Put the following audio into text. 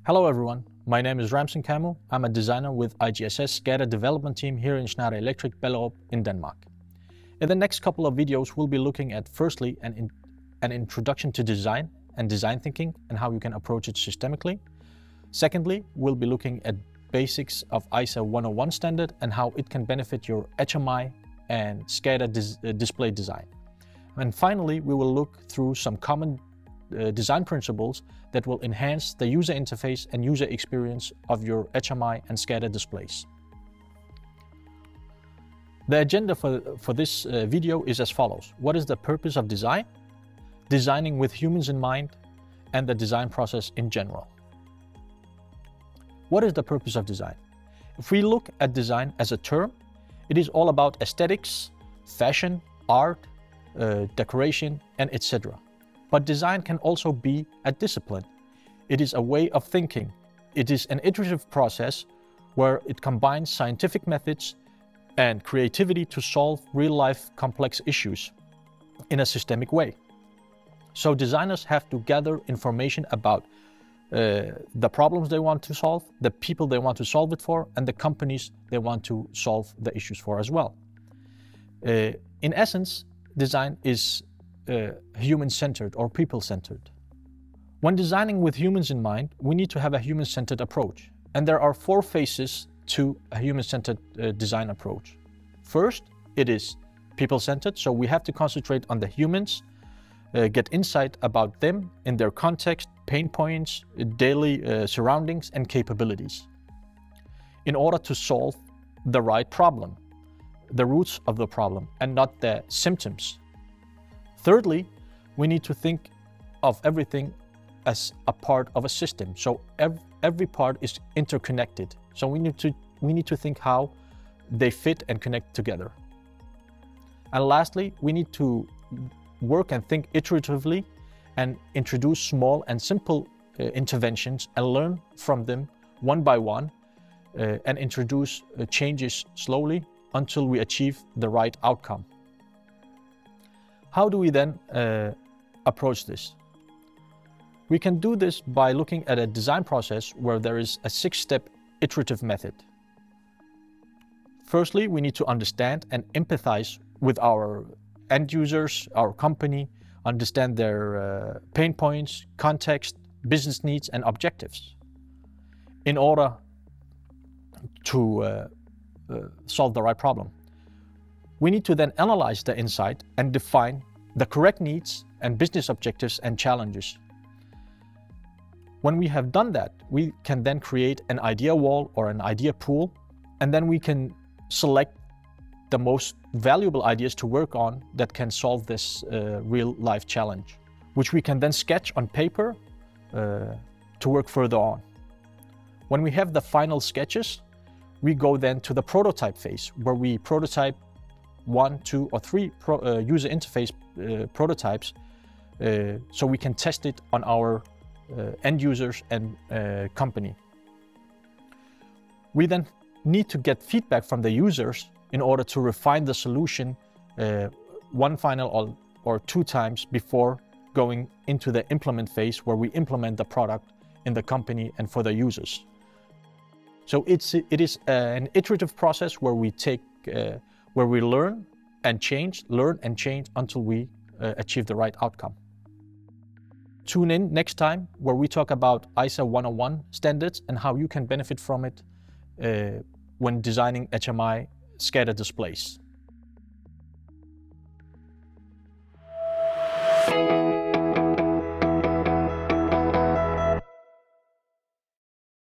Hello everyone, my name is Ramsin Khamo. I'm a designer with IGSS SCADA development team here in Schneider Electric Bellerup in Denmark. In the next couple of videos, we'll be looking at firstly an introduction to design and design thinking and how you can approach it systemically. Secondly, we'll be looking at basics of ISA 101 standard and how it can benefit your HMI and SCADA display design. And finally, we will look through some common design principles that will enhance the user interface and user experience of your HMI and SCADA displays. The agenda for this video is as follows. What is the purpose of design? Designing with humans in mind, and the design process in general. What is the purpose of design? If we look at design as a term, it is all about aesthetics, fashion, art, decoration, and etc. But design can also be a discipline. It is a way of thinking. It is an iterative process where it combines scientific methods and creativity to solve real-life complex issues in a systemic way. So designers have to gather information about the problems they want to solve, the people they want to solve it for, and the companies they want to solve the issues for as well. In essence, design is human-centered or people-centered. When designing with humans in mind, we need to have a human-centered approach. And there are 4 phases to a human-centered design approach. First, it is people-centered, so we have to concentrate on the humans, get insight about them in their context, pain points, daily surroundings, and capabilities in order to solve the right problem, the roots of the problem, and not the symptoms. Thirdly, we need to think of everything as a part of a system. So every part is interconnected. So we need to think how they fit and connect together. And lastly, we need to work and think iteratively and introduce small and simple interventions and learn from them one by one and introduce changes slowly until we achieve the right outcome. How do we then approach this? We can do this by looking at a design process where there is a 6-step iterative method. Firstly, we need to understand and empathize with our end users, our company, understand their pain points, context, business needs, and objectives in order to solve the right problem. We need to then analyze the insight and define the correct needs and business objectives and challenges. When we have done that, we can then create an idea wall or an idea pool, and then we can select the most valuable ideas to work on that can solve this real-life challenge, which we can then sketch on paper to work further on. When we have the final sketches, we go then to the prototype phase, where we prototype 1, 2, or 3 user interface prototypes so we can test it on our end users and company. We then need to get feedback from the users in order to refine the solution one final or 2 times before going into the implement phase, where we implement the product in the company and for the users. So it is an iterative process where we learn and change until we achieve the right outcome. Tune in next time where we talk about ISA 101 standards and how you can benefit from it when designing HMI SCADA displays.